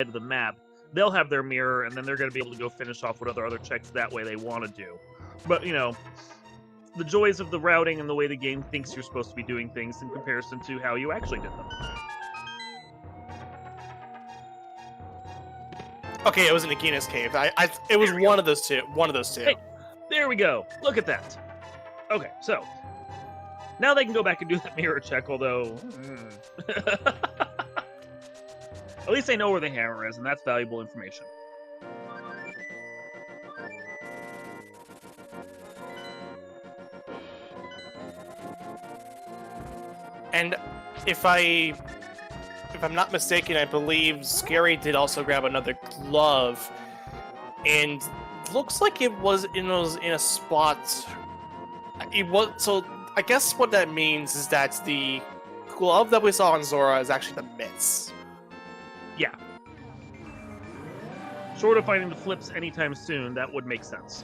of the map, they'll have their mirror, and then they're going to be able to go finish off what other checks that way they want to do. But, you know, the joys of the routing and the way the game thinks you're supposed to be doing things in comparison to how you actually did them. Okay, it was in Nagina's cave. It was one of those two. One of those two. Hey, there we go. Look at that. Okay, so now they can go back and do that mirror check, although at least they know where the hammer is, and that's valuable information. And if I'm not mistaken, I believe Scary did also grab another glove, and looks like it was in a spot. It was, so I guess what that means is that the glove that we saw on Zora is actually the mitts. Yeah. Short of finding the flips anytime soon, that would make sense.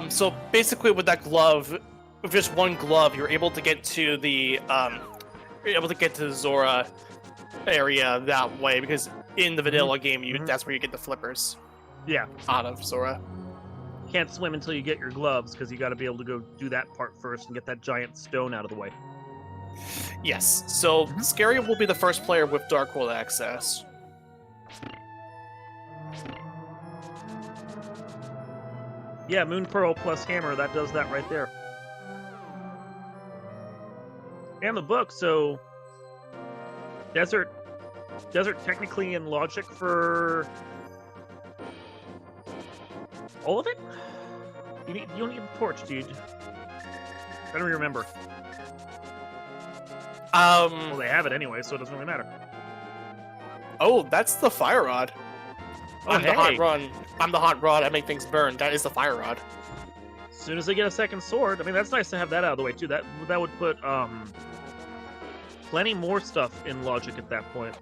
So basically, with that glove, with just one glove, you're able to get to the Zora area that way, because in the vanilla game, that's where you get the flippers. Yeah. Out of Zora. Can't swim until you get your gloves, because you got to be able to go do that part first and get that giant stone out of the way. Yes. So Scary will be the first player with Dark World access. Yeah, Moon Pearl plus Hammer, that does that right there. And the book, so Desert technically in logic for all of it? You don't need a torch, dude. I don't remember. Well, they have it anyway, so it doesn't really matter. Oh, that's the fire rod. Oh, I'm hey. the hot rod. I'm the hot rod. I make things burn. That is the fire rod. As soon as they get a second sword, I mean, that's nice to have that out of the way too. That would put plenty more stuff in logic at that point.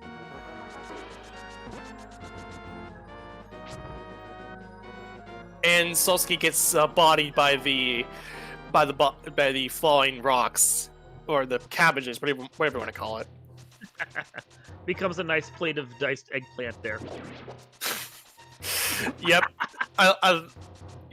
And Solski gets bodied by the falling rocks, or the cabbages, whatever you want to call it. Becomes a nice plate of diced eggplant there. Yep.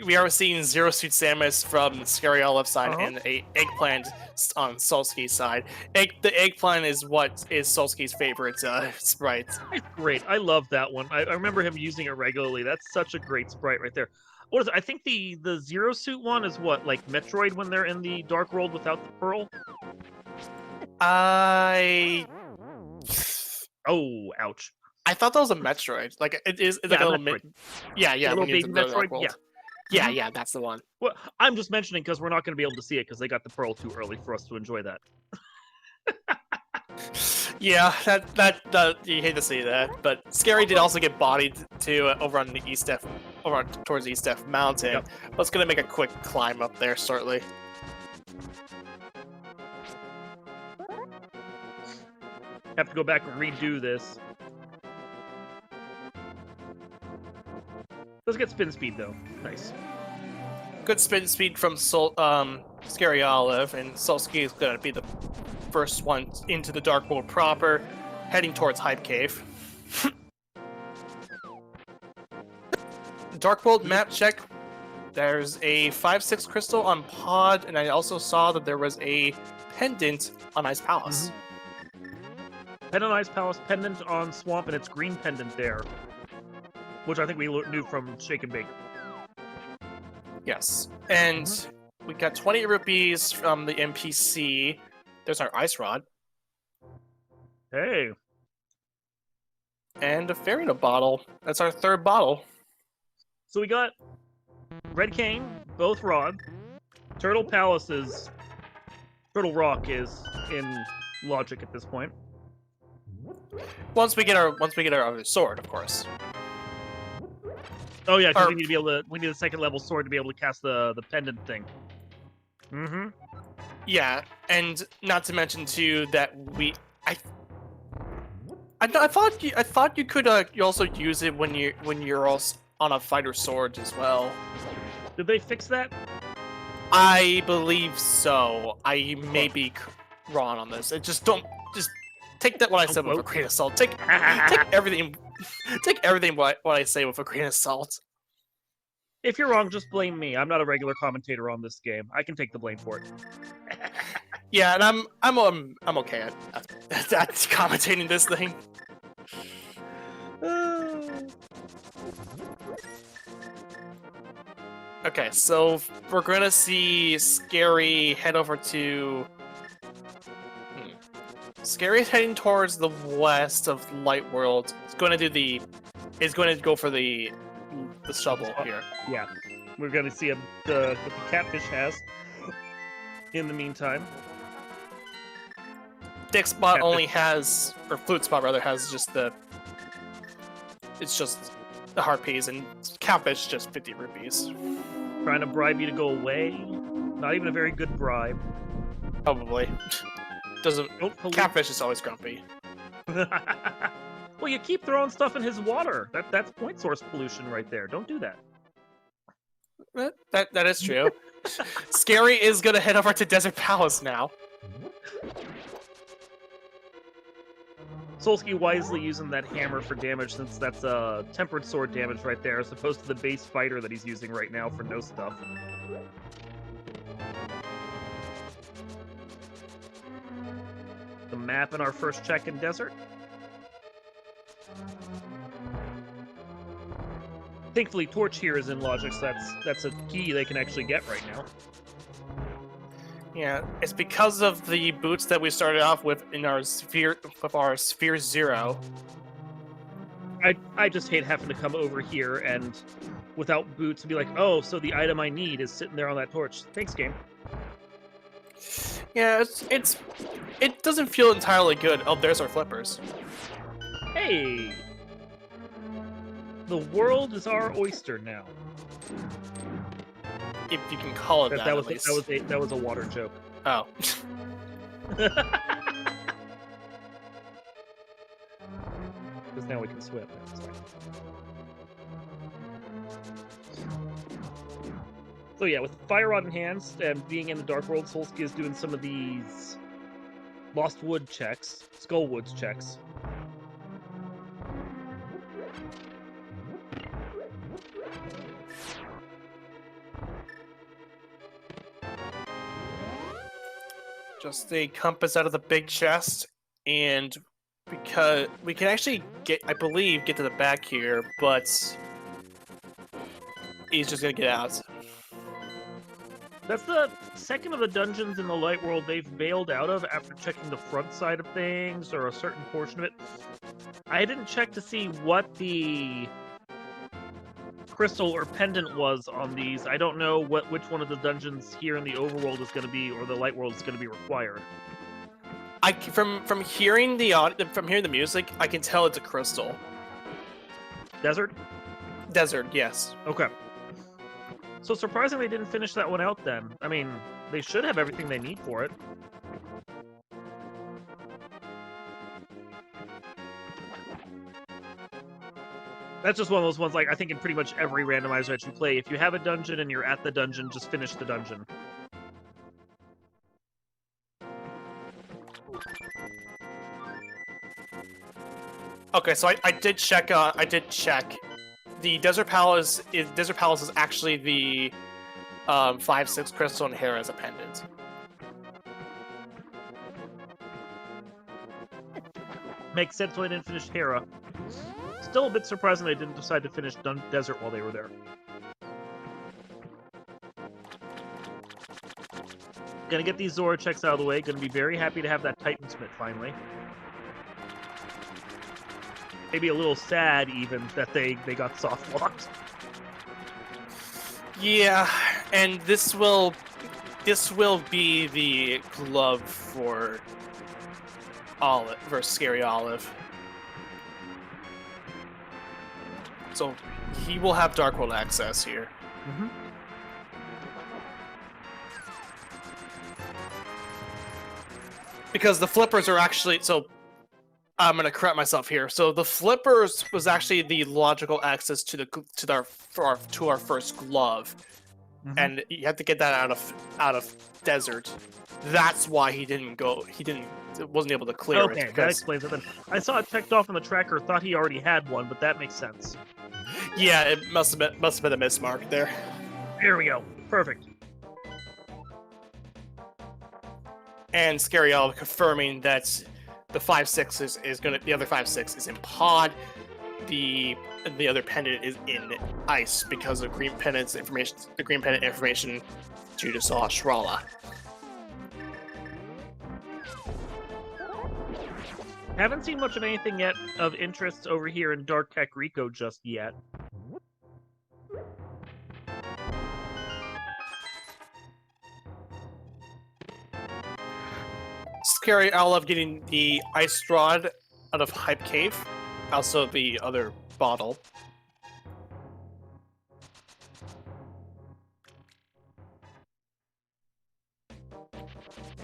We are seeing Zero Suit Samus from Scaryolive side and a eggplant on Solski's side. The eggplant is what is Solski's favorite sprite. It's great. I love that one. I remember him using it regularly. That's such a great sprite right there. What is it? I think the Zero Suit one is what, like Metroid when they're in the Dark World without the pearl? Oh, ouch. I thought that was a Metroid. Like it is. It's like a little yeah. Little baby Metroid. Yeah, that's the one. Well, I'm just mentioning because we're not going to be able to see it because they got the pearl too early for us to enjoy that. Yeah, that you hate to see that, but Scary did also get bodied too over on the towards East F Mountain. Yep. Let's gonna make a quick climb up there shortly. Have to go back and redo this. Let's get spin speed though. Nice. Good spin speed from Scaryolive, and Solski is gonna be the first one into the Dark World proper, heading towards Hype Cave. Dark World map check. There's a 5/6 crystal on Pod, and I also saw that there was a pendant on Ice Palace. Pendant on Ice Palace, pendant on Swamp, and it's green pendant there. Which I think we knew from Shake and Bake. Yes. And we got 20 rupees from the NPC. There's our ice rod. Hey. And a fairy note bottle. That's our third bottle. So we got Red Cane, both rod. Turtle Rock is in logic at this point. Once we get our other sword, of course. Oh yeah, because we need a second level sword to be able to cast the pendant thing. Yeah, and not to mention too that I thought you could you also use it when you're also on a fighter sword as well. Did they fix that? I believe so. I may be wrong on this. Just take that what I said with a grain of salt. Take everything, what I say with a grain of salt. If you're wrong, just blame me. I'm not a regular commentator on this game. I can take the blame for it. Yeah, and I'm okay at commentating this thing. Okay, so we're gonna see Scary head over to. Scary's heading towards the west of Light World. It's going to go for the shovel here. Yeah, we're gonna see what the catfish has. In the meantime, Dick Spot only has, or Flute Spot rather, has just the. It's just the harpies, and catfish just 50 rupees. Trying to bribe you to go away. Not even a very good bribe. Probably. Catfish is always grumpy. Well, you keep throwing stuff in his water. That's point source pollution right there. Don't do that. That is true. Scary is gonna head over to Desert Palace now. Solski wisely using that hammer for damage, since that's a tempered sword damage right there, as opposed to the base fighter that he's using right now for no stuff. The map in our first check in Desert. Thankfully, Torch here is in logic, so that's a key they can actually get right now. Yeah, it's because of the boots that we started off with in our Sphere 0. I just hate having to come over here and without boots be like, oh, so the item I need is sitting there on that torch. Thanks, game. Yeah, it doesn't feel entirely good. Oh, there's our flippers. Hey, the world is our oyster now. If you can call it that. That was a water joke. Oh. Because now we can swim. So yeah, with Fire Rod in hands and being in the Dark World, Solski is doing some of these Lost Wood checks, Skull Woods checks. Just a compass out of the big chest, and because we can actually get to the back here, but he's just gonna get out. That's the second of the dungeons in the Light World they've bailed out of after checking the front side of things, or a certain portion of it. I didn't check to see what the crystal or pendant was on these. I don't know which one of the dungeons here in the overworld is going to be, or the Light World is going to be required. From hearing the music, I can tell it's a crystal. Desert? Desert, yes. Okay. So surprisingly, they didn't finish that one out then. I mean, they should have everything they need for it. That's just one of those ones, like, I think in pretty much every randomizer that you play, if you have a dungeon and you're at the dungeon, just finish the dungeon. Okay, so I did check. The Desert Palace is actually the 5/6 crystal and hair as a pendant. Makes sense why they didn't finish Hera. Still a bit surprising they didn't decide to finish Desert while they were there. Gonna get these Zora checks out of the way. Gonna be very happy to have that Titan Smith finally. Maybe a little sad even that they got soft locked. Yeah, and this will be the glove for Olive versus Scaryolive. So he will have Dark World access here. Mm-hmm. Because the flippers are actually, so I'm gonna correct myself here. So the flippers was actually the logical access to our first glove. and you have to get that out of desert. That's why he wasn't able to clear it. Okay, that explains it then. I saw it checked off on the tracker, thought he already had one, but that makes sense. Yeah, it must have been a mismark there. There we go. Perfect. And Scaryolive confirming that the 5/6 the other 5/6 is in pod. The other pendant is in ice because of green pendant's information. The green pendant information due to Sahasrara. Haven't seen much of anything yet of interest over here in Dark Kakariko just yet. Scaryolive getting the ice rod out of Hype Cave. Also the other bottle.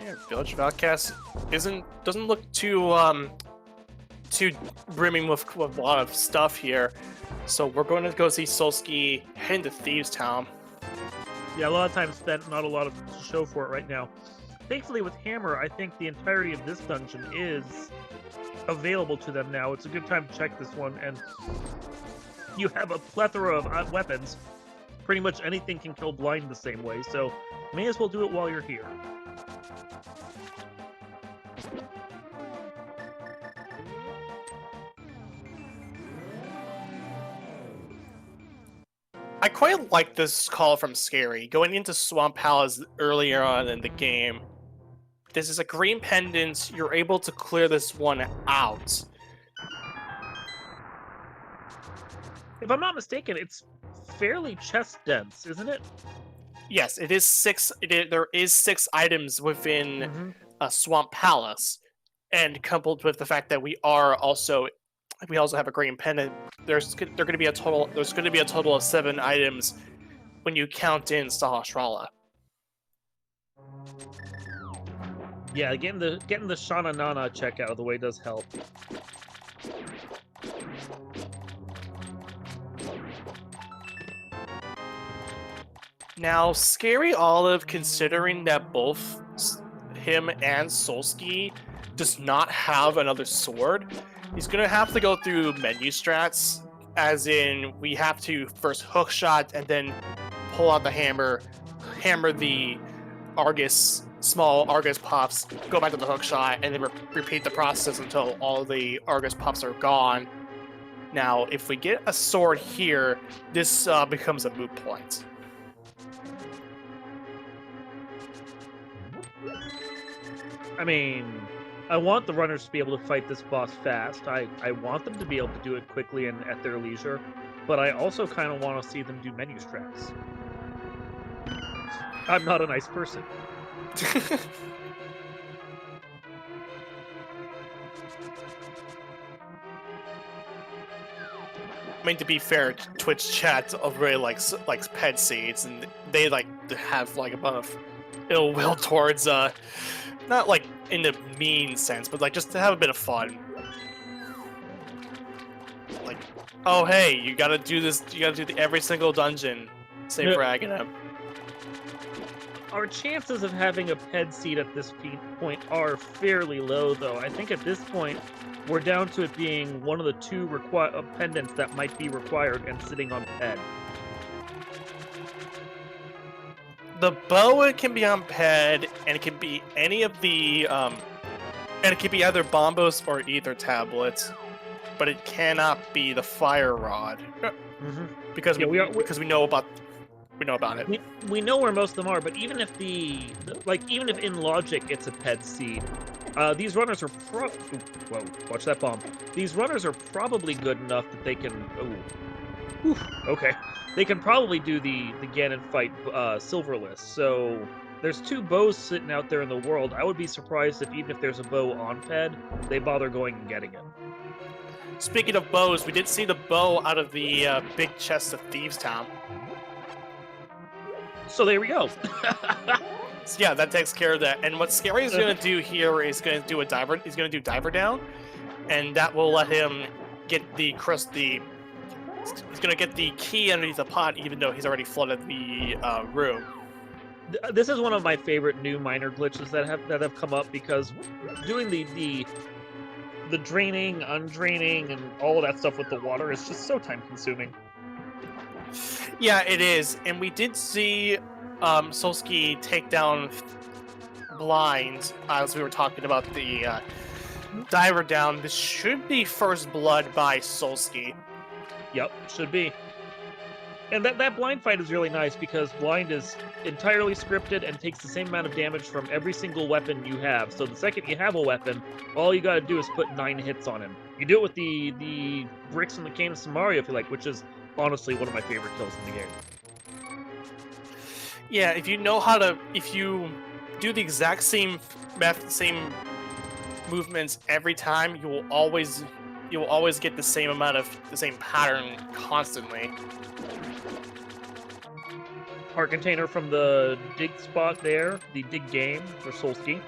Yeah, Village of Outcasts doesn't look too brimming with a lot of stuff here. So we're going to go see Solski head into Thieves Town. Yeah, a lot of time spent, not a lot of to show for it right now. Thankfully with Hammer, I think the entirety of this dungeon is available to them now. It's a good time to check this one, and you have a plethora of weapons. Pretty much anything can kill blind the same way, so may as well do it while you're here. I quite like this call from Scary. Going into Swamp Palace earlier on in the game, this is a green pendant. You're able to clear this one out. If I'm not mistaken, it's fairly chest dense, isn't it? Yes, it is 6. There is 6 items within a Swamp Palace, and coupled with the fact that we also have a green pendant. There's going to be a total of 7 items when you count in Sahasrara. Yeah, getting the Shana Nana check out of the way does help. Now, Scaryolive, considering that both him and Solski does not have another sword, he's gonna have to go through menu strats, as in we have to first hook shot and then pull out the hammer the small Argus puffs, go back to the hook shot, and then repeat the process until all the Argus puffs are gone. Now, if we get a sword here, this becomes a moot point. I mean, I want the runners to be able to fight this boss fast. I want them to be able to do it quickly and at their leisure, but I also kind of want to see them do menu strats. I'm not a nice person. I mean, to be fair, Twitch chat really likes pet seeds, and they like to have like a bunch of ill will towards not like in the mean sense, but like just to have a bit of fun. Like, oh hey, you gotta do this. You gotta do every single dungeon. Save for Aghanim. Our chances of having a ped seed at this point are fairly low, though. I think at this point, we're down to it being one of the 2 pendants that might be required and sitting on ped. The bow can be on ped, and it can be any of the and it can be either bombos or ether tablets, but it cannot be the fire rod because we know about it. We know where most of them are, but even if even if in logic it's a ped seed, these runners are whoa, watch that bomb. These runners are probably good enough that they can. Okay. They can probably do the Ganon fight silverless. So there's 2 bows sitting out there in the world. I would be surprised if even if there's a bow on ped, they bother going and getting it. Speaking of bows, we did see the bow out of the big chest of Thieves Town. So there we go. So yeah, that takes care of that. And what Scary is going to do here is going to do He's going to do diver down, and that will let him get the he's gonna get the key underneath the pot, even though he's already flooded the room. This is one of my favorite new minor glitches that have come up, because doing the draining, undraining, and all of that stuff with the water is just so time consuming. Yeah, it is, and we did see Solski take down blind as we were talking about the diver down. This should be first blood by Solski. Yep, should be. And that blind fight is really nice, because blind is entirely scripted and takes the same amount of damage from every single weapon you have. So the second you have a weapon, all you gotta do is put 9 hits on him. You do it with the bricks and the cane of Samaria, if you like, which is honestly one of my favorite kills in the game. Yeah, if you know how to, if you do the exact same movements every time, you will always get the same amount of the same pattern constantly. Heart container from the dig spot there, the dig game for Solski.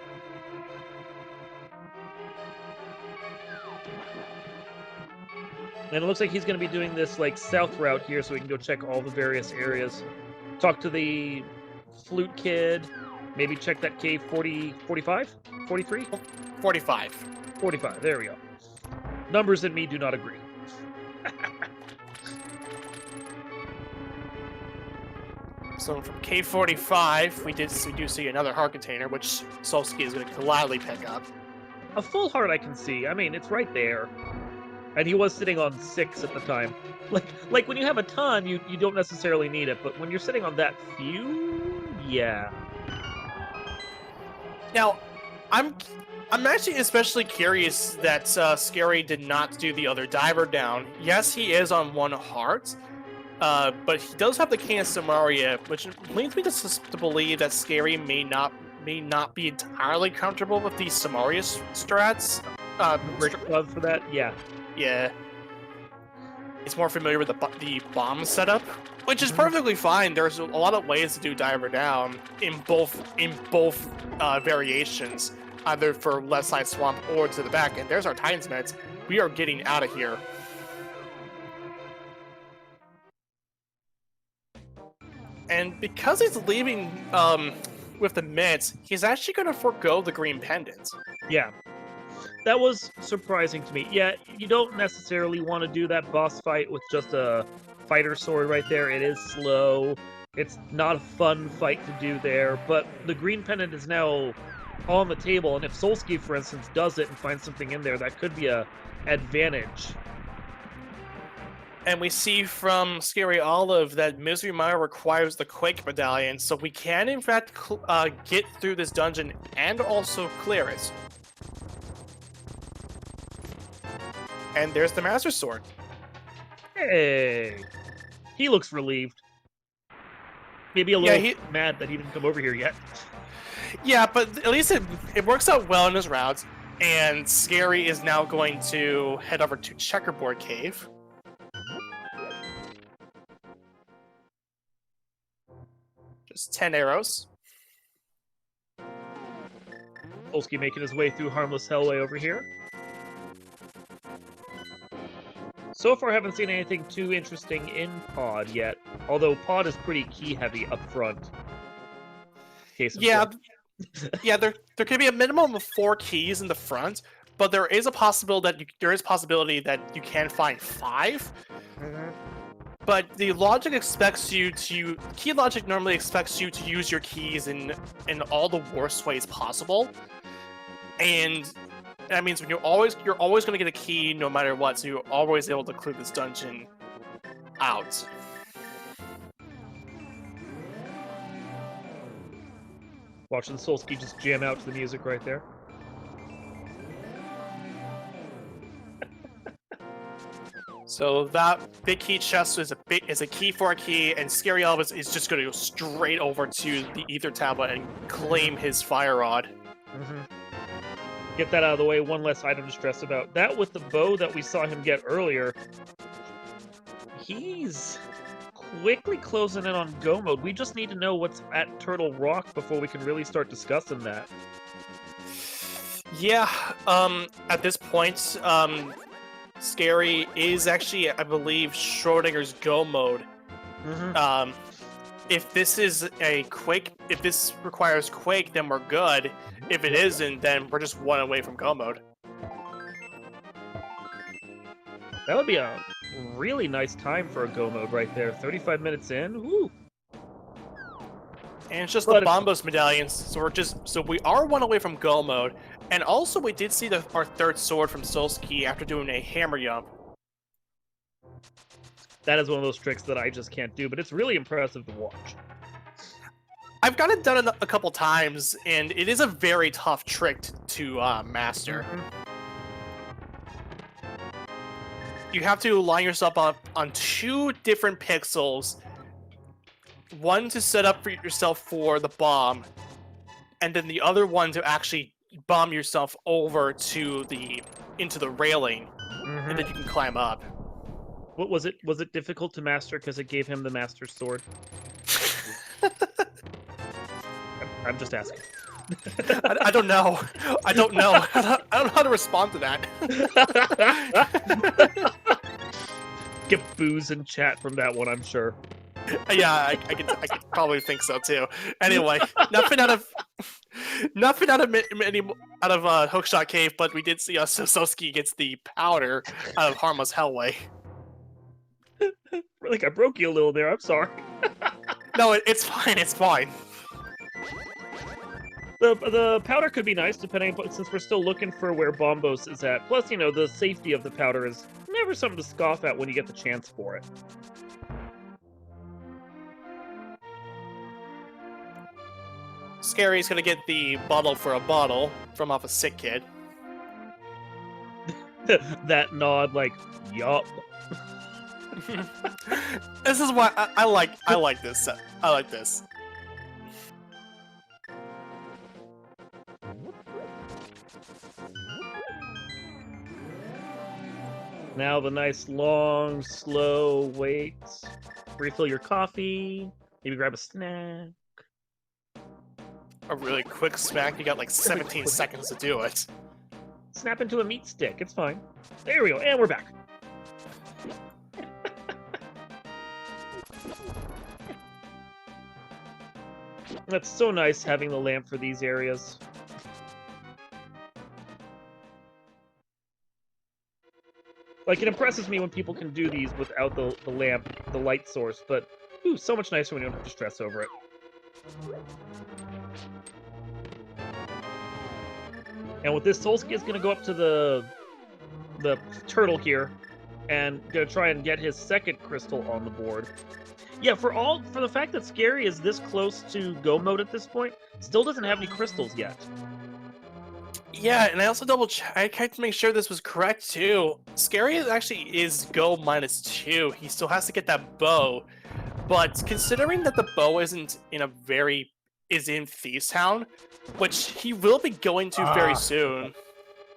And it looks like he's going to be doing this like south route here, so we can go check all the various areas. Talk to the flute kid. Maybe check that cave 40, 45? 43? 45. 45, there we go. Numbers and me do not agree. So from K45, we do see another heart container, which Solski is going to gladly pick up. A full heart I can see. I mean, it's right there. And he was sitting on 6 at the time. Like when you have a ton, you don't necessarily need it, but when you're sitting on that few, yeah. Now, I'm actually especially curious that Scary did not do the other diver down. Yes, he is on 1 heart, but he does have the cane of Samaria, which leads me to believe that Scary may not be entirely comfortable with the Samaria strats. Brick glove for that, yeah. Yeah. He's more familiar with the bomb setup, which is perfectly fine. There's a lot of ways to do diver down in both variations, either for left side swamp or to the back. And there's our Titan's meds. We are getting out of here. And because he's leaving with the meds, he's actually going to forego the green pendant. Yeah. That was surprising to me. Yeah, you don't necessarily want to do that boss fight with just a fighter sword right there. It is slow. It's not a fun fight to do there, but the green pendant is now on the table, and if Solski, for instance, does it and finds something in there, that could be a advantage. And we see from Scaryolive that Misery Mire requires the Quake Medallion, so we can, in fact, get through this dungeon and also clear it. And there's the Master Sword. Hey! He looks relieved. Maybe a little mad that he didn't come over here yet. Yeah, but at least it works out well in his routes, and Scary is now going to head over to Checkerboard Cave. Just 10 arrows. Solski making his way through Harmless Hellway over here. So far, I haven't seen anything too interesting in Pod yet, although Pod is pretty key-heavy up front. Yeah, yeah. There could be a minimum of 4 keys in the front, but there is a possibility that you can find 5. Mm-hmm. But the logic expects you to key logic normally expects you to use your keys in all the worst ways possible, and that means you're always going to get a key no matter what, so you're always able to clear this dungeon out. Watching Solski just jam out to the music right there. So that big key chest is a key for a key, and Scaryolive is just going to go straight over to the Ether Tablet and claim his Fire Rod. Mm-hmm. Get that out of the way, one less item to stress about. That with the bow that we saw him get earlier, he's quickly closing in on go mode. We just need to know what's at Turtle Rock before we can really start discussing that. Yeah, at this point, Scary is actually, I believe, Schrodinger's Go mode. Mm-hmm. If this is a Quake, if this requires Quake, then we're good. If it isn't, then we're just one away from Go mode. That would be a really nice time for a Go mode right there. 35 minutes in. Woo! And it's just But the Bombos medallions, so we are one away from Go mode. And also, we did see our third sword from Solski after doing a hammer jump. that is one of those tricks that I just can't do, but it's really impressive to watch. I've got it done a couple times, and it is a very tough trick to master. You have to line yourself up on 2 different pixels. One to set up for yourself for the bomb, and then the other one to actually bomb yourself over to into the railing, and then you can climb up. What was it? Was it difficult to master because it gave him the master sword? I'm just asking. I don't know. I don't know. I don't know how to respond to that. Get booze in chat from that one, I'm sure. Yeah, I could probably think so too. Anyway, nothing out of Hookshot Cave, but we did see Soski gets the powder out of Harmless Hellway. Like I broke you a little there. I'm sorry. No, it's fine. It's fine. The powder could be nice, depending on, since we're still looking for where Bombos is at. Plus, you know, the safety of the powder is never something to scoff at when you get the chance for it. Scary's gonna get the bottle for a bottle from off a sick kid. That nod, like, yup. This is why I like this. I like this. Now the nice, long, slow wait. Refill your coffee. Maybe grab a snack. A really quick smack. You got like 17 seconds to do it. Snap into a meat stick. It's fine. There we go. And we're back. That's so nice having the lamp for these areas. Like, it impresses me when people can do these without the lamp, the light source, but, ooh, so much nicer when you don't have to stress over it. And with this, Solski is going to go up to the turtle here, and going to try and get his second crystal on the board. Yeah, for the fact that Scary is this close to Go mode at this point, still doesn't have any crystals yet. Yeah, and I also I tried to make sure this was correct too. Scary actually is Go -2. He still has to get that bow, but considering that the bow is in Thieves Town, which he will be going to very soon.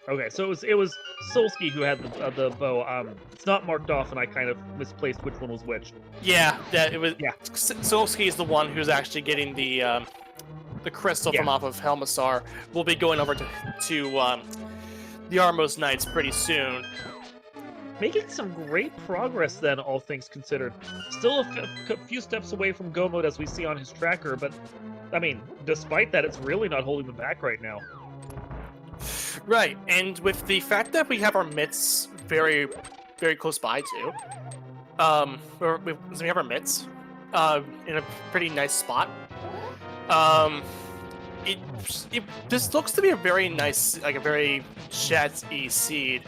Okay, so it was Solski who had the bow. It's not marked off, and I kind of misplaced which one was which. Yeah, it was. Yeah, Solski is the one who's actually getting the crystal from off of Helmassar. We'll be going over to the Armos Knights pretty soon. Making some great progress then, all things considered. Still a few steps away from Go mode as we see on his tracker, but I mean, despite that, it's really not holding them back right now. Right, and with the fact that we have our mitts very, very close by too, we have our mitts in a pretty nice spot. This looks to be a very nice, like a very Shat-y seed.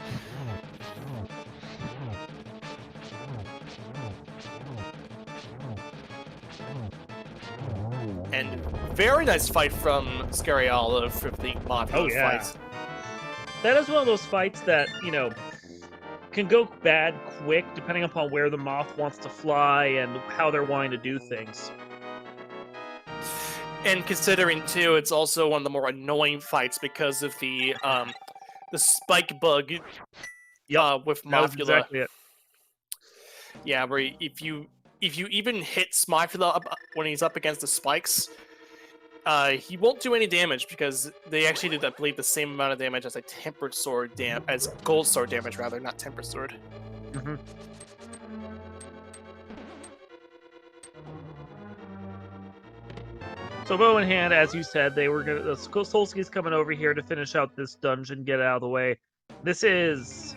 And very nice fight from Scaryolive with the modular fight. That is one of those fights that, you know, can go bad quick depending upon where the moth wants to fly and how they're wanting to do things. And considering too, it's also one of the more annoying fights because of the spike bug. With Mothula. Exactly it. Yeah, where if you even hit Mothula when he's up against the spikes, he won't do any damage because they actually did, I believe, the same amount of damage as a tempered sword as gold sword damage, rather, not tempered sword. Mm-hmm. So bow in hand, as you said, they were gonna. Solski's coming over here to finish out this dungeon, get out of the way. This is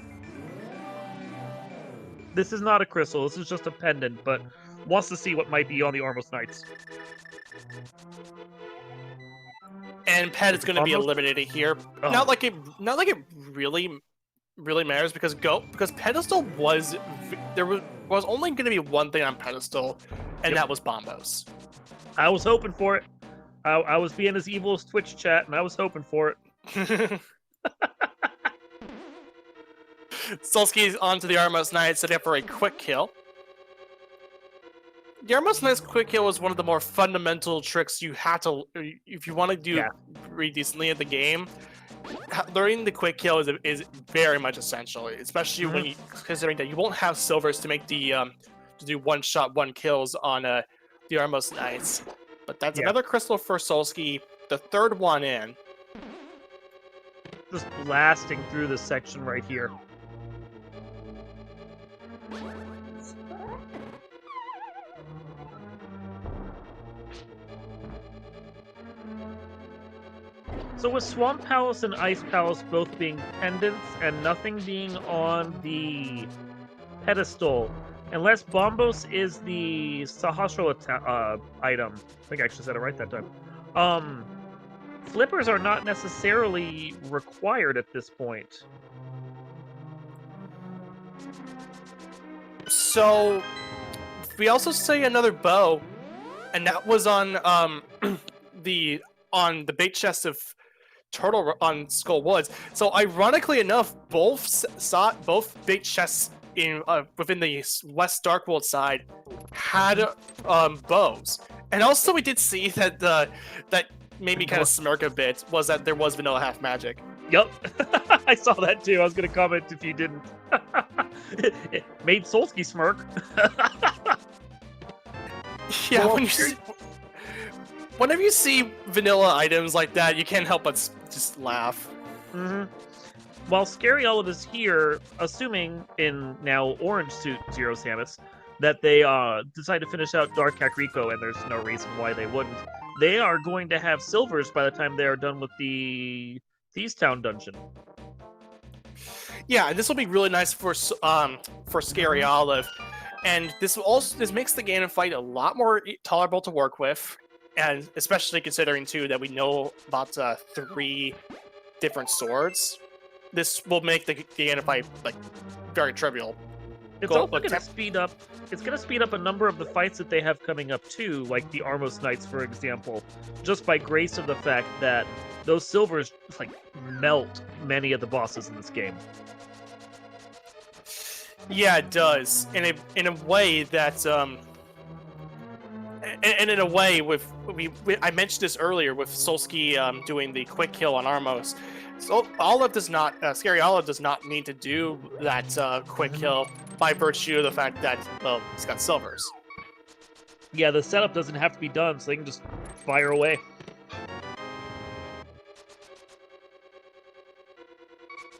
not a crystal. This is just a pendant, but wants to see what might be on the Armos Knights. And Pet is going to be eliminated here. Oh. Not like it really matters because Pedestal was there was only going to be one thing on Pedestal, and that was Bombos. I was hoping for it. I was being as evil as Twitch chat, and I was hoping for it. Solski's onto the Armos Knights, setting up for a quick kill. The Armos Knight's quick kill is one of the more fundamental tricks you have to, if you want to do pretty decently at the game. Learning the quick kill is very much essential, especially when you, considering that you won't have silvers to make the to do one shot, one kills on the Armos Knights. But that's another crystal for Solski, the third one in. Just blasting through this section right here. So with Swamp Palace and Ice Palace both being pendants and nothing being on the pedestal, unless Bombos is the Sahasra item, I think I actually said it right that time, flippers are not necessarily required at this point. So we also say another bow, and that was on the bait chest of Turtle on Skull Woods. So ironically enough, both bait chests in within the West Darkworld side had bows, and also we did see that that made me kind of smirk a bit was that there was vanilla half magic. Yep, I saw that too. I was gonna comment if you didn't. It made Solski smirk. Yeah, whenever you see vanilla items like that, you can't help but just laugh. While Scaryolive is here, assuming in now orange suit Zero Samus, that they decide to finish out Dark Kakariko, and there's no reason why they wouldn't. They are going to have silvers by the time they are done with the Thieves Town dungeon. Yeah, this will be really nice for Scaryolive, and this makes the Ganon fight a lot more tolerable to work with, and especially considering too that we know about 3 different swords. This will make the Ganon fight like very trivial. It's also going to speed up. It's going to speed up a number of the fights that they have coming up too, like the Armos Knights, for example, just by grace of the fact that those silvers like melt many of the bosses in this game. Yeah, it does. In a way that and in a way I mentioned this earlier with Solski doing the quick kill on Armos. So Scaryolive does not need to do that quick kill by virtue of the fact that, well, he's got silvers. Yeah, the setup doesn't have to be done, so they can just fire away.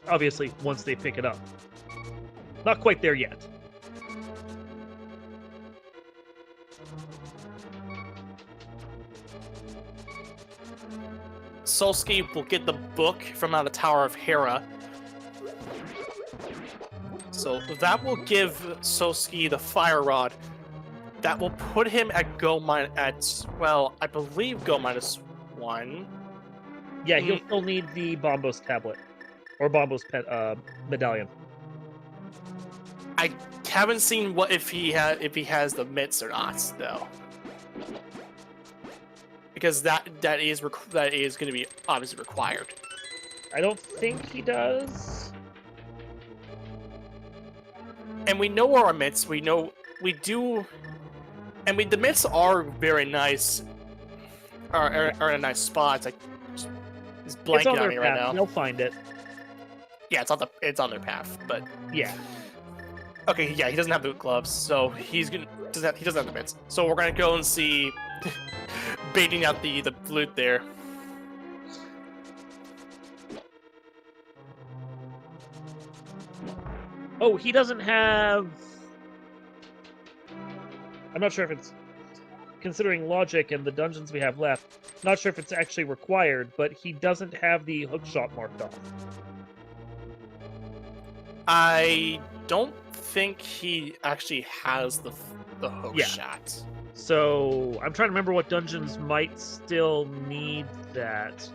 Obviously, once they pick it up. Not quite there yet. Solski will get the book from out of the Tower of Hera. So that will give Solski the Fire Rod. That will put him at I believe go -1. Yeah, he'll still need the Bombos tablet. Or Bombos medallion. I haven't seen if he has the mitts or not, though. Because that is going to be obviously required. I don't think he does. And we know our mitts. The mitts are very nice. Are in a nice spot. It's blanking on me right now. They'll find it. Yeah, it's on their path. But yeah. Okay, yeah, he doesn't have boot gloves, so he doesn't have the mitts. So we're gonna go and see baiting out the loot there. Oh, he doesn't have... I'm not sure if it's... Considering logic and the dungeons we have left, not sure if it's actually required, but he doesn't have the hookshot marked off. I don't think he actually has the hook shot. So I'm trying to remember what dungeons might still need that.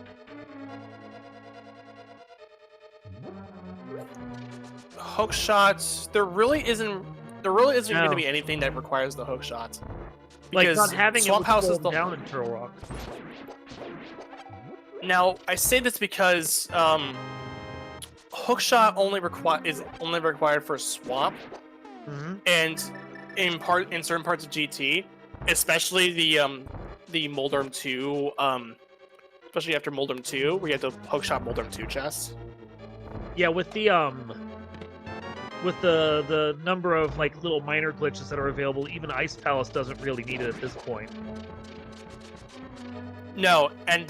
Hook shots. There really isn't going to be anything that requires the hook shot. Like not having Swamp it House is down in Turtle Rock. Now I say this because hookshot is only required for Swamp, and in certain parts of GT, especially the Moldorm 2, especially after Moldorm 2, where you have the hookshot Moldorm 2 chest. Yeah, with the number of like little minor glitches that are available, even Ice Palace doesn't really need it at this point. No, and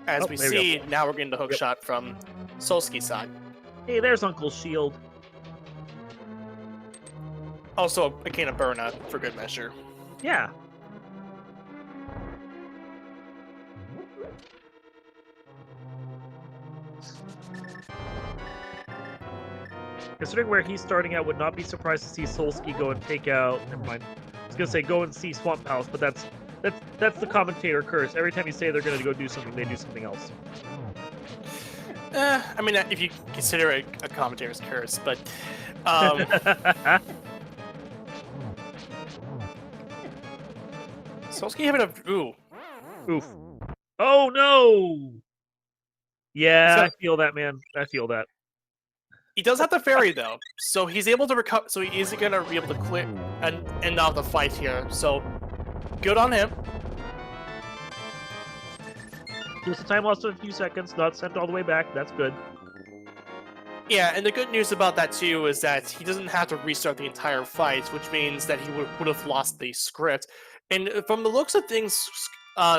as we see, now we're getting the hookshot from Solski's side. Hey, there's Uncle Shield. Also, a can of burnout for good measure. Yeah. Considering where he's starting out, would not be surprised to see Solski go and take out. Never mind. I was gonna say go and see Swamp Palace, but that's the commentator curse. Every time you say they're gonna go do something, they do something else. I mean, if you consider it a commentator's curse, but Solski having a oof. Oh no! Yeah, I feel that, man. I feel that. He does have the fairy though, so he's able to recover. So he is gonna be able to clear and end off the fight here. So good on him. Just a time loss of a few seconds, not sent all the way back. That's good. Yeah, and the good news about that too is that he doesn't have to restart the entire fight, which means that he would have lost the script. And from the looks of things,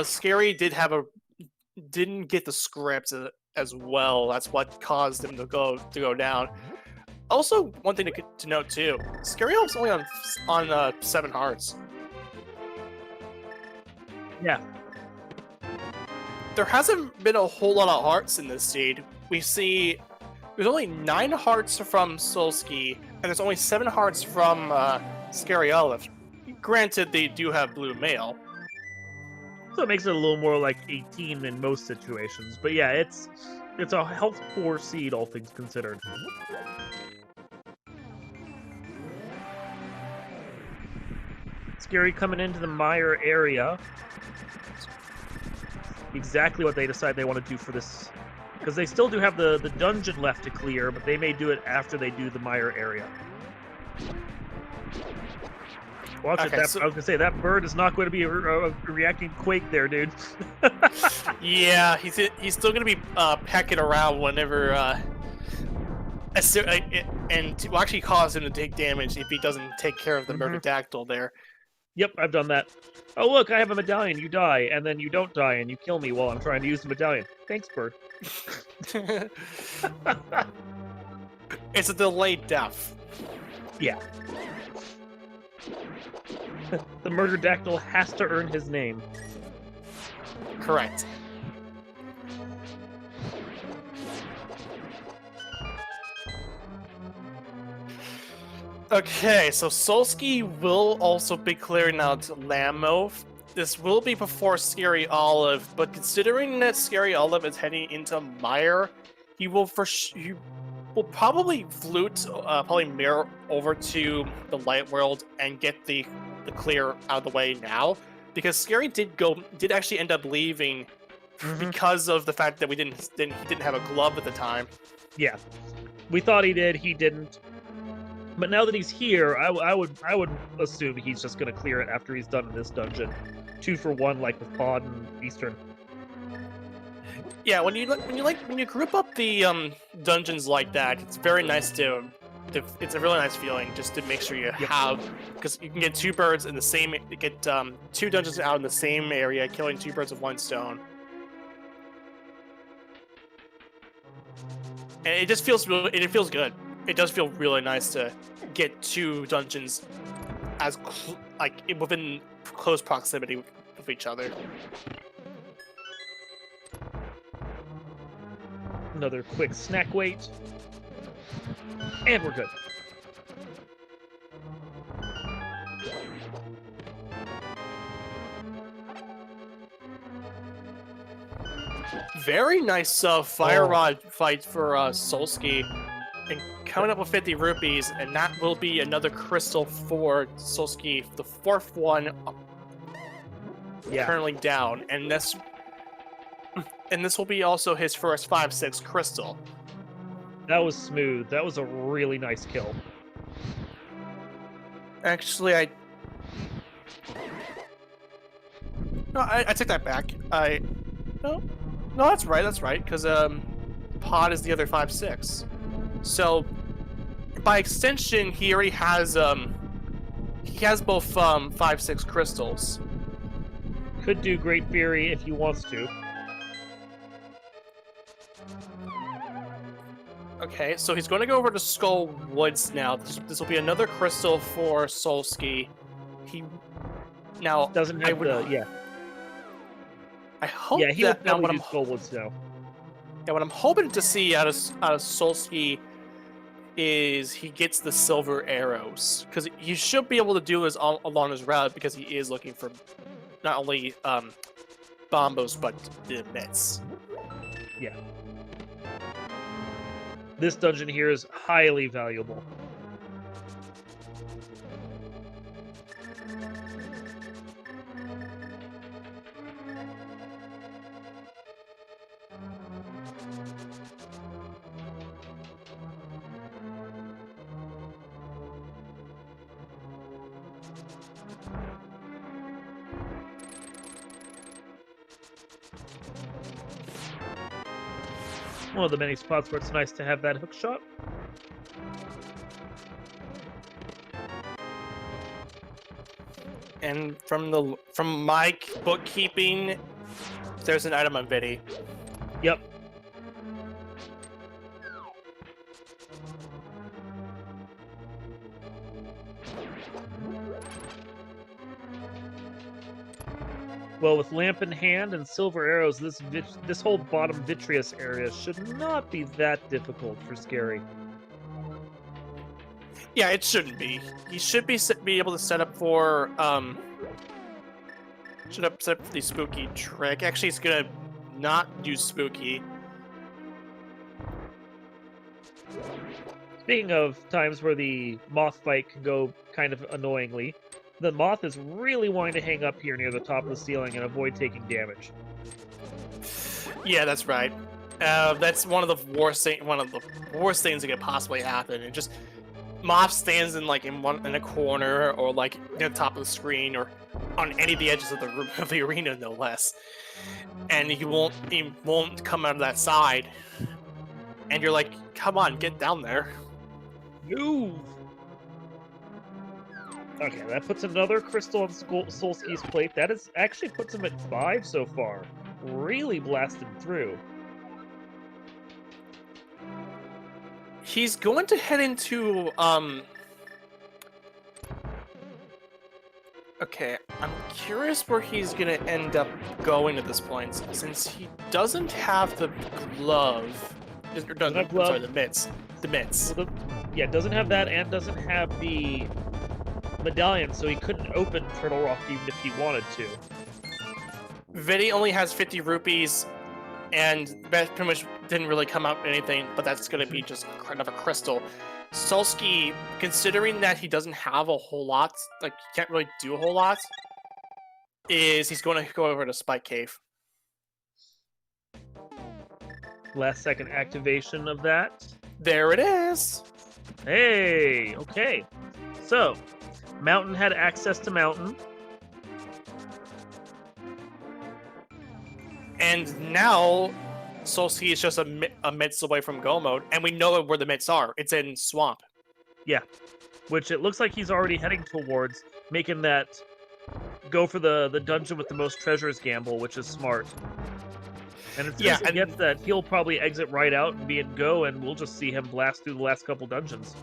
Scary didn't get the script as well. That's what caused him to go down. Also, one thing to note too, Scaryolive's only on 7 hearts. Yeah. There hasn't been a whole lot of hearts in this seed. We see there's only 9 hearts from Solski, and there's only 7 hearts from Scaryolive. Granted, they do have blue mail. So it makes it a little more like 18 in most situations. But yeah, it's a health poor seed, all things considered. Scary coming into the Mire area. Exactly what they decide they want to do for this. Because they still do have the dungeon left to clear, but they may do it after they do the Mire area. Watch it. I was going to say, that bird is not going to be a reacting quake there, dude. Yeah, he's still going to be pecking around whenever... and to actually cause him to take damage if he doesn't take care of the Murderdactyl there. Yep, I've done that. Oh, look, I have a medallion. You die, and then you don't die, and you kill me while I'm trying to use the medallion. Thanks, bird. It's a delayed death. Yeah. The Murderdactyl has to earn his name. Correct. Okay, so Solski will also be clearing out Lammo. This will be before Scaryolive, but considering that Scaryolive is heading into Mire, he will probably mirror over to the Light World and get the clear out of the way now, because Scary did actually end up leaving because of the fact that he didn't have a glove at the time. Yeah, we thought he did. He didn't. But now that he's here, I would assume he's just gonna clear it after he's done in this dungeon. 2 for 1, like with Pod and Eastern. Yeah, when you group up the dungeons like that, it's very nice to it's a really nice feeling just to make sure you have, because you can get 2 birds in the same, you get 2 dungeons out in the same area, killing 2 birds with 1 stone. And it just feels really, it feels good. It does feel really nice to get 2 dungeons as within close proximity with each other. Another quick snack wait. And we're good. Very nice fire rod fight for Solski. And coming up with 50 rupees, and that will be another crystal for Solski, the 4th one currently down. And this will be also his first 5/6 crystal. That was smooth. That was a really nice kill. Actually, I take that back. No, that's right. That's right. Because Pod is the other 5/6. So by extension, he already has both 5/6 crystals. Could do Great Fury if he wants to. Okay, so he's going to go over to Skull Woods now. This will be another crystal for Solski. He now doesn't have I hope he that now what I'm Skull Woods now. Yeah, what I'm hoping to see out of Solski is he gets the silver arrows, because he should be able to do this along his route, because he is looking for not only bombos but the mitts. Yeah. This dungeon here is highly valuable. One of the many spots where it's nice to have that hook shot. And from my bookkeeping, there's an item on Vidi. Yep. Well, with lamp in hand and silver arrows, this whole bottom vitreous area should not be that difficult for Scary. Yeah, it shouldn't be. He should be able to set up for set up for the spooky trick. Actually, it's gonna not do spooky. Speaking of times where the moth fight can go kind of annoyingly, the moth is really wanting to hang up here near the top of the ceiling and avoid taking damage. Yeah, that's right. That's one of the worst things that could possibly happen. And just moth stands in a corner, or like near the top of the screen, or on any of the edges of the arena, no less. And he won't come out of that side. And you're like, come on, get down there. Move! Okay, that puts another crystal on Solski's plate. That actually puts him at 5 so far. Really blasted through. He's going to head into, Okay, I'm curious where he's going to end up going at this point, since he doesn't have the glove. Sorry, the mitts. The mitts. Well, doesn't have that, and doesn't have the medallion, so he couldn't open Turtle Rock even if he wanted to. Vidi only has 50 rupees, and that pretty much didn't really come out anything, but that's going to be just another crystal. Solski, considering that he doesn't have a whole lot, he can't really do a whole lot, he's going to go over to Spike Cave. Last second activation of that. There it is! Hey, okay. So, Mountain had access to Mountain. And now, Solski is just a mitts away from Go mode, and we know where the mitts are. It's in Swamp. Yeah, which it looks like he's already heading towards, making that go for the dungeon with the most treasures gamble, which is smart. And as soon as he gets that, he'll probably exit right out and be in go, and we'll just see him blast through the last couple dungeons.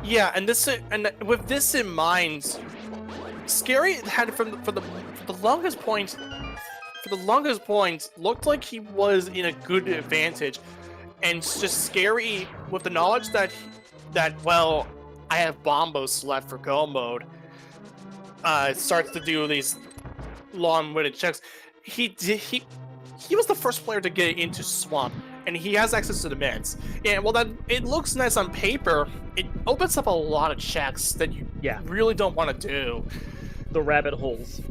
Yeah, and with this in mind, Scary had for the longest point. For the longest point, looked like he was in a good advantage, and it's just Scary with the knowledge that well, I have bombos left for go mode. Starts to do these long-winded checks. He was the first player to get into Swamp, and he has access to the meds. And while that it looks nice on paper, it opens up a lot of checks that you really don't want to do. The rabbit holes.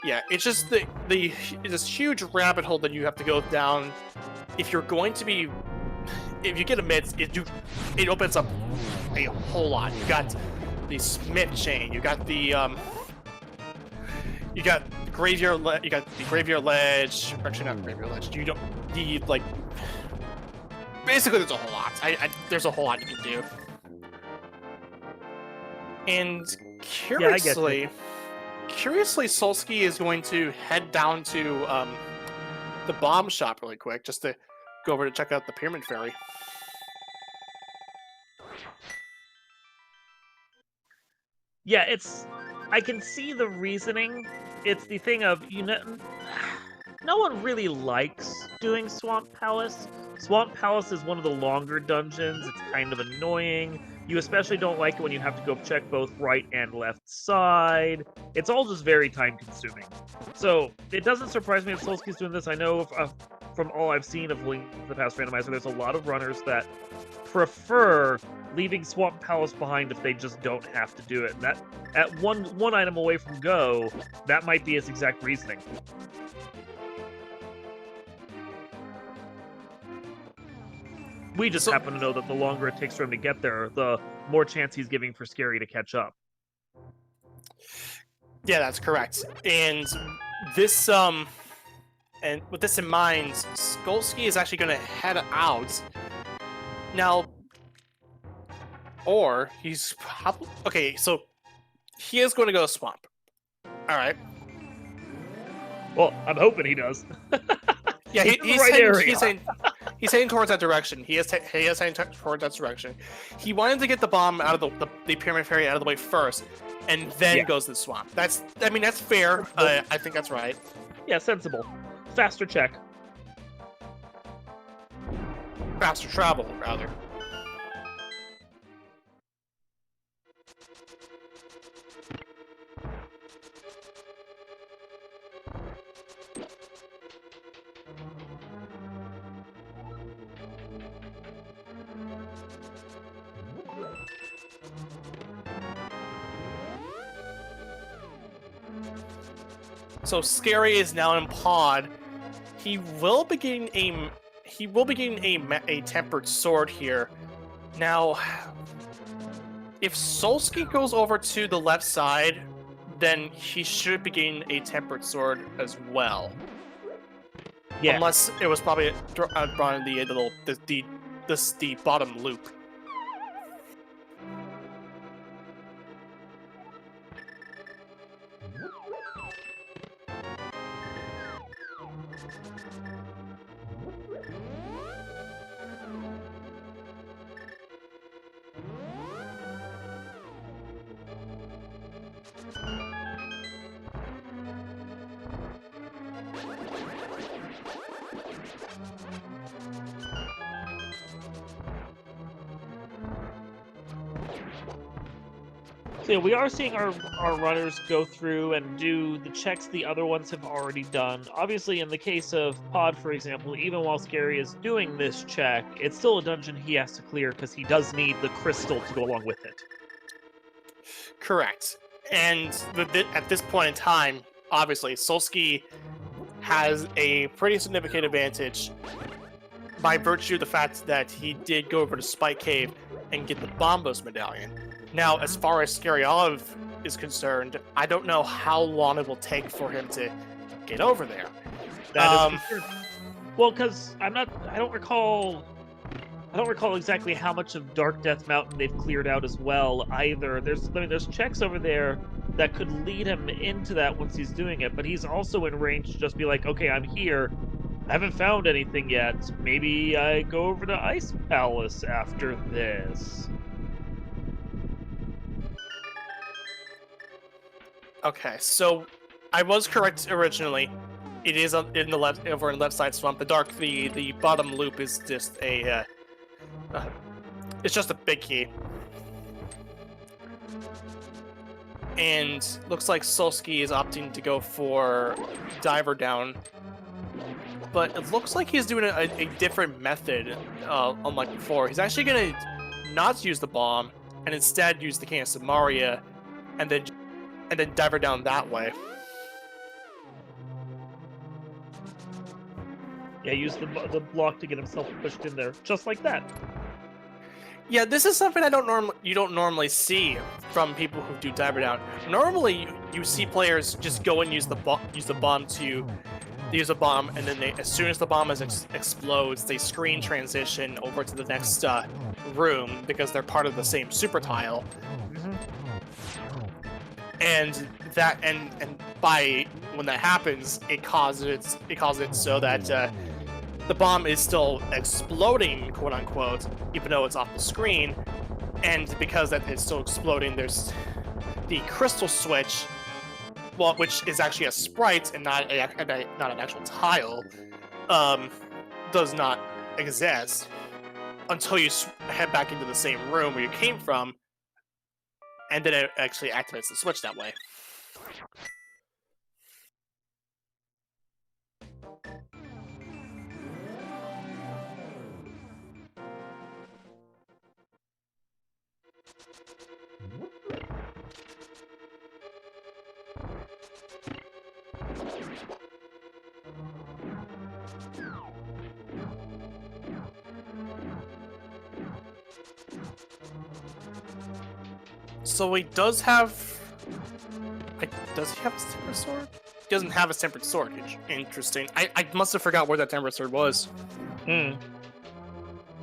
Yeah, it's just it's this huge rabbit hole that you have to go down if you're going to be. If you get a meds, it opens up a whole lot. You got the Smith chain. You got the You got graveyard. You got the graveyard ledge. Actually, not graveyard ledge. You don't need like. Basically, there's a whole lot. There's a whole lot you can do. And curiously, Solski is going to head down to the bomb shop really quick, just to go over to check out the Pyramid Fairy. Yeah, I can see the reasoning. It's the thing of, no one really likes doing Swamp Palace. Swamp Palace is one of the longer dungeons. It's kind of annoying. You especially don't like it when you have to go check both right and left side. It's all just very time-consuming. So it doesn't surprise me if Solski's doing this. I know from all I've seen of Link to the Past Randomizer, there's a lot of runners that prefer leaving Swamp Palace behind if they just don't have to do it. And that, at one item away from go, that might be his exact reasoning. We just happen to know that the longer it takes for him to get there, the more chance he's giving for Scary to catch up. Yeah, that's correct. And this, and with this in mind, Skolski is actually going to head out. Now, or he's probably... Okay, so he is going to go Swamp. All right. Well, I'm hoping he does. Yeah, he's heading towards that direction. He is heading towards that direction. He wanted to get the bomb out of the Pyramid Fairy out of the way first, and then goes to the swamp. That's fair. I think that's right. Yeah, sensible. Faster check. Faster travel, rather. So Scary is now in pod. He will be getting a tempered sword here. Now, if Solski goes over to the left side, then he should be getting a tempered sword as well. Yeah. Unless it was probably brought in the bottom loop. So yeah, we are seeing our runners go through and do the checks the other ones have already done. Obviously, in the case of Pod, for example, even while Scary is doing this check, it's still a dungeon he has to clear because he does need the crystal to go along with it. Correct. And at this point in time, obviously, Solski has a pretty significant advantage by virtue of the fact that he did go over to Spike Cave and get the Bombos medallion. Now, as far as Scaryolive is concerned, I don't know how long it will take for him to get over there. That is well, because I don't recall I don't recall exactly how much of Dark Death Mountain they've cleared out as well either. There's checks over there that could lead him into that once he's doing it, but he's also in range to just be like, okay, I'm here. I haven't found anything yet. Maybe I go over to Ice Palace after this. Okay, so I was correct originally. It is in the left over in left side swamp. The bottom loop is just a it's just a big key. And looks like Solski is opting to go for diver down, but it looks like he's doing a different method, unlike before. He's actually gonna not use the bomb and instead use the Can of Samaria, and then diver down that way. Yeah, use the block to get himself pushed in there, just like that. Yeah, this is something you don't normally see from people who do diver down. Normally, you see players just go and use the bomb to use a bomb, and then as soon as the bomb explodes, they screen transition over to the next room because they're part of the same super tile. And by when that happens, it causes it so that the bomb is still exploding, quote unquote, even though it's off the screen. And because that it's still exploding, there's the crystal switch, well, which is actually a sprite and not an actual tile, does not exist until you head back into the same room where you came from, and then it actually activates the switch that way. So he does have... Does he have a tempered sword? He doesn't have a tempered sword. Interesting. I must have forgot where that tempered sword was. I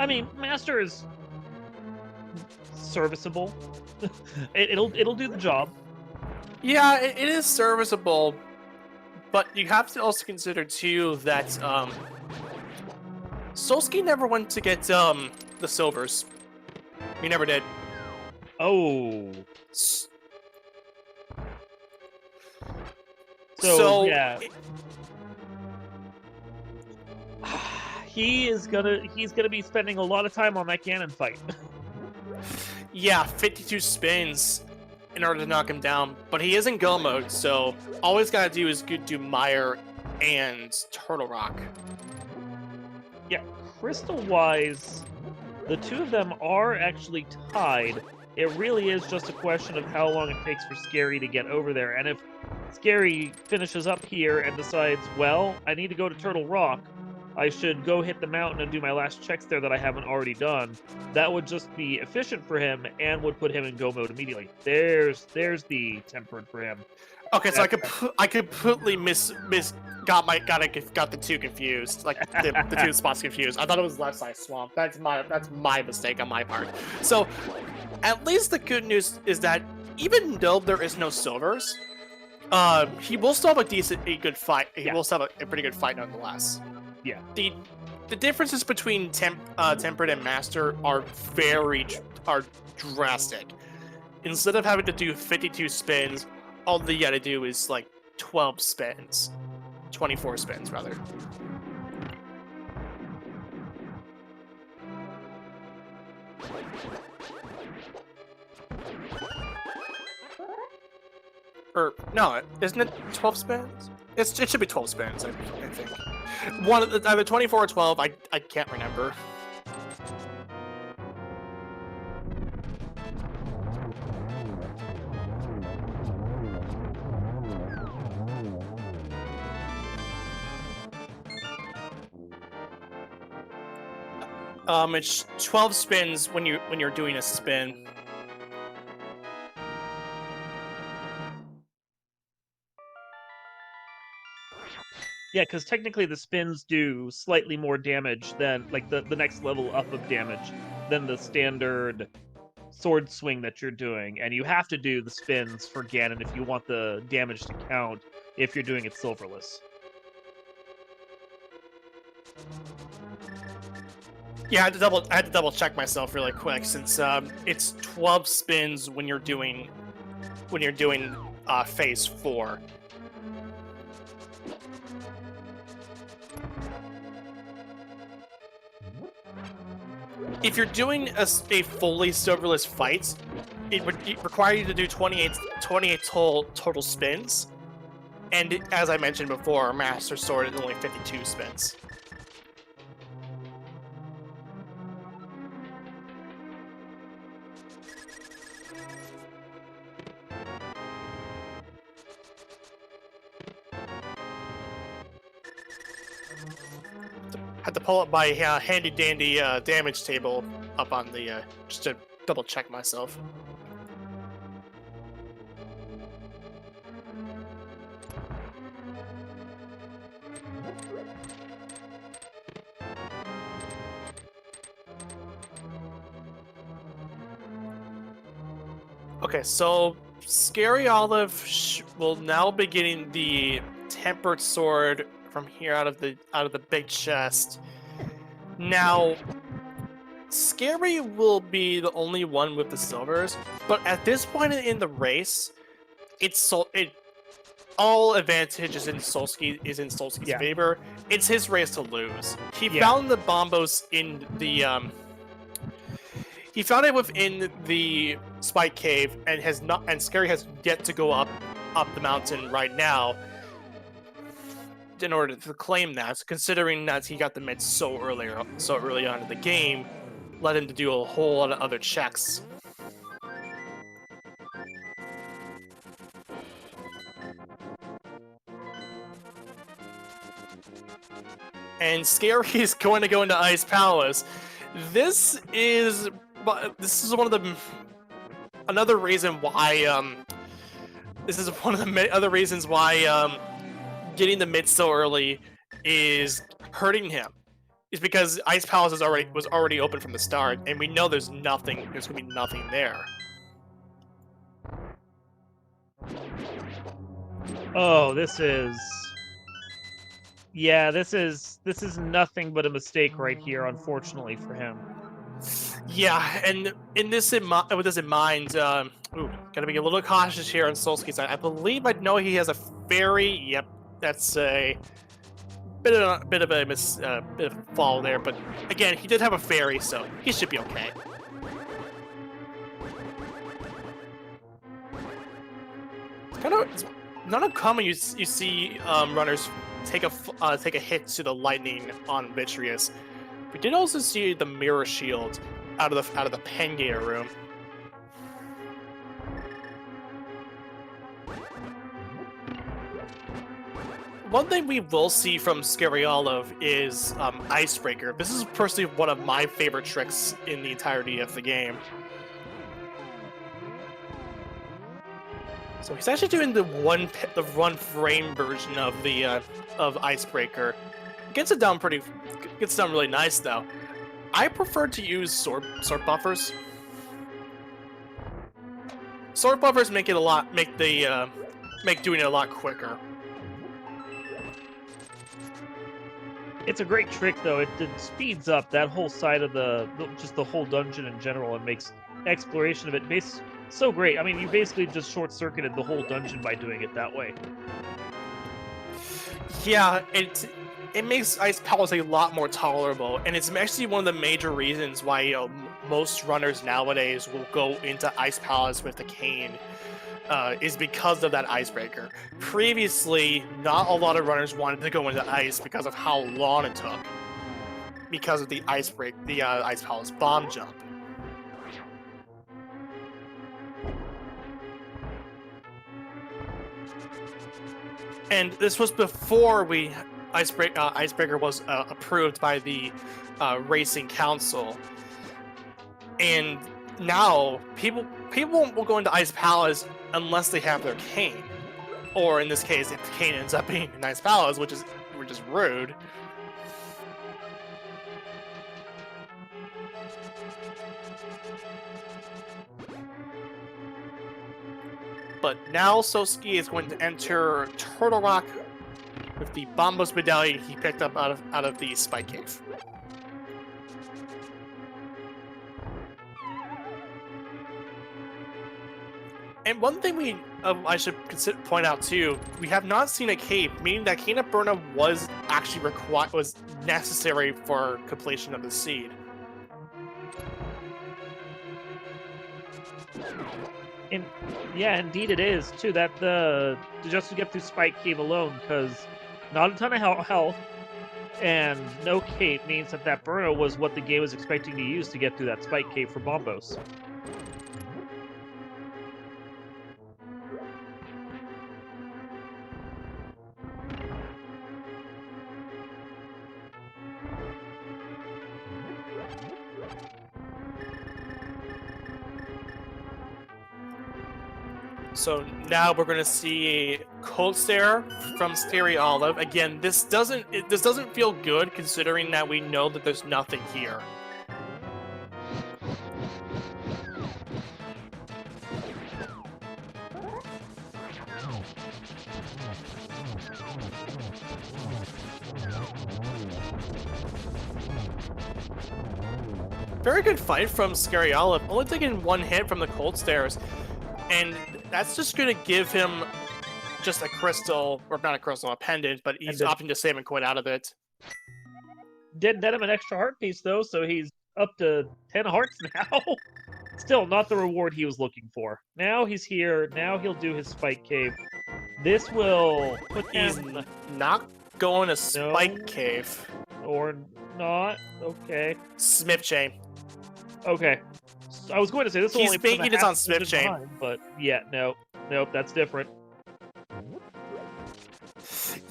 mean, Master is serviceable. It'll do the job. Yeah, it is serviceable, but you have to also consider too that Solski never went to get the silvers. He never did. Oh. So yeah. He's gonna be spending a lot of time on that cannon fight. Yeah, 52 spins in order to knock him down, but he is in go mode, so all he's gotta do is do Mire and Turtle Rock. Yeah, crystal-wise, the two of them are actually tied. It really is just a question of how long it takes for Scary to get over there, and if Scary finishes up here and decides, well, I need to go to Turtle Rock, I should go hit the mountain and do my last checks there that I haven't already done, that would just be efficient for him and would put him in go mode immediately. There's the tempered for him. Okay, so I completely got the two confused, like the two spots confused. I thought it was left side swamp. That's my mistake on my part. So, at least the good news is that even though there is no silvers, he will still have a good fight. He will still have a pretty good fight nonetheless. Yeah. The differences between tempered and master are drastic. Instead of having to do 52 spins, all you gotta do is like 12 spins. 24 spins, rather. Or, no, isn't it 12 spins? It should be 12 spins, I think. Either 24 or 12, I can't remember. It's 12 spins when you're doing a spin. Yeah, because technically the spins do slightly more damage than, like, the next level up of damage than the standard sword swing that you're doing, and you have to do the spins for Ganon if you want the damage to count if you're doing it silverless. Yeah, I had to double check myself really quick since it's 12 spins when you're doing phase 4. If you're doing a fully silverless fight, it would require you to do 28 total spins, and as I mentioned before, Master Sword is only 52 spins. Had to pull up my handy dandy damage table up on the just to double check myself. Okay, so Scaryolive will now be getting the tempered sword from here out of the big chest. Now, Scary will be the only one with the silvers, but at this point in the race, all advantage is in Solski's favor. It's his race to lose. He found the bombos in the he found it within the spike cave and Scary has yet to go up the mountain right now in order to claim that, considering that he got the mid so early on in the game, led him to do a whole lot of other checks. And Scary is going to go into Ice Palace. This is one of the another reason why this is one of the other reasons why getting the mid so early is hurting him. Is because Ice Palace was already open from the start, and we know there's gonna be nothing there. Oh, this is nothing but a mistake right here, unfortunately for him. Yeah, and with this in mind, gotta be a little cautious here on Solski's side. I believe I know he has a fairy. Yep, that's a bit of a fall there, but again, he did have a fairy, so he should be okay. It's not uncommon you see runners take a hit to the lightning on Vitreous. We did also see the mirror shield out of the Pengator room. One thing we will see from Scaryolive is Icebreaker. This is personally one of my favorite tricks in the entirety of the game. So he's actually doing the one frame version of the of Icebreaker. Gets it down really nice though. I prefer to use sword buffers. Sword buffers make doing it a lot quicker. It's a great trick, though. It speeds up that whole side of the whole dungeon in general and makes exploration of it so great. I mean, you basically just short-circuited the whole dungeon by doing it that way. Yeah, it makes Ice Palace a lot more tolerable, and it's actually one of the major reasons why most runners nowadays will go into Ice Palace with the cane. Is because of that Icebreaker. Previously, not a lot of runners wanted to go into ice because of how long it took. Because of the Ice Palace bomb jump. And this was before Icebreaker was approved by the Racing Council. And now people won't go into Ice Palace unless they have their cane, or in this case, if the cane ends up being an Ice Palace, which which is rude. But now Solski is going to enter Turtle Rock with the Bombos medallion he picked up out of the Spike Cave. And one thing I should point out too, we have not seen a cave, meaning that Kena Burna was actually was necessary for completion of the seed. Yeah, indeed it is too. That just to get through Spike Cave alone, because not a ton of health and no cape means that Burna was what the game was expecting to use to get through that Spike Cave for Bombos. So now we're going to see Cold Stare from Scaryolive. Again, this doesn't feel good considering that we know that there's nothing here. Very good fight from Scaryolive, only taking one hit from the Cold Stares. And that's just going to give him just a crystal, or not a crystal, a pendant, but he's opting to save and quit out of it. Did net him an extra heart piece, though, so he's up to 10 hearts now. Still, not the reward he was looking for. Now he's here. Now he'll do his Spike Cave. This will put him... He's not going to Spike Cave. Or not. Okay. Smith Chain. Okay. I was going to say this will only put him banking it on Smith Chain, behind, but yeah, nope, that's different.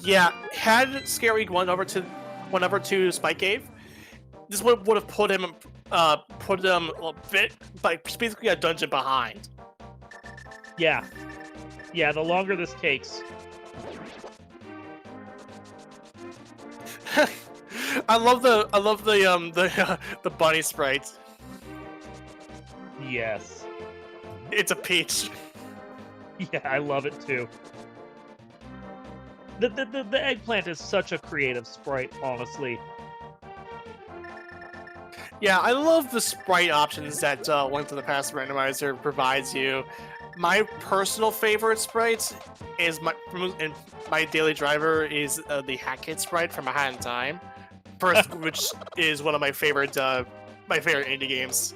Yeah, had Scary went over to Spike Cave, this would have put him a bit, like basically a dungeon behind. Yeah, the longer this takes. I love the bunny sprite. Yes. It's a peach. Yeah, I love it too. The eggplant is such a creative sprite, honestly. Yeah, I love the sprite options that Link to the Past Randomizer provides you. My personal favorite sprite is my daily driver is the Hat Kid sprite from A Hat in Time, which is one of my favorite indie games.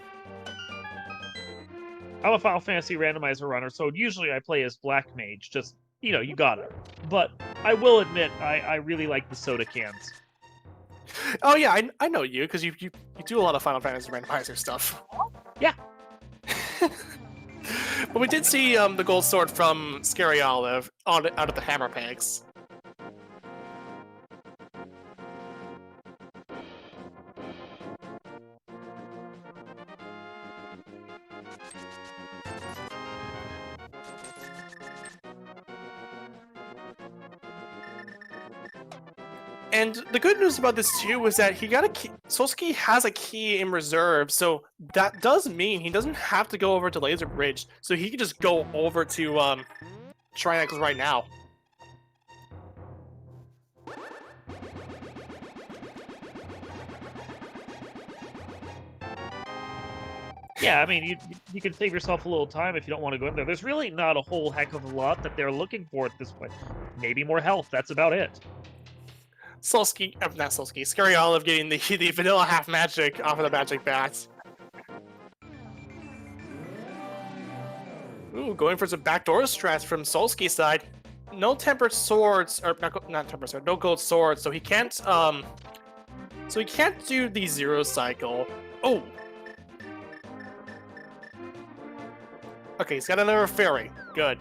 I'm a Final Fantasy randomizer runner, so usually I play as Black Mage. Just, you gotta. But I will admit, I really like the soda cans. Oh yeah, I know you, because you do a lot of Final Fantasy randomizer stuff. Yeah. But we did see the gold sword from Scaryolive out of the hammer pegs. And the good news about this too is that he got a key. Solski has a key in reserve, so that does mean he doesn't have to go over to Laser Bridge, so he can just go over to Triangles right now. Yeah, I mean, you can save yourself a little time if you don't want to go in there. There's really not a whole heck of a lot that they're looking for at this point. Maybe more health, that's about it. Scaryolive getting the vanilla half magic off of the magic bats. Ooh, going for some backdoor strats from Solski's side. No tempered swords, or not tempered sword, no gold swords, so he can't do the zero cycle. Oh. Okay, he's got another fairy. Good.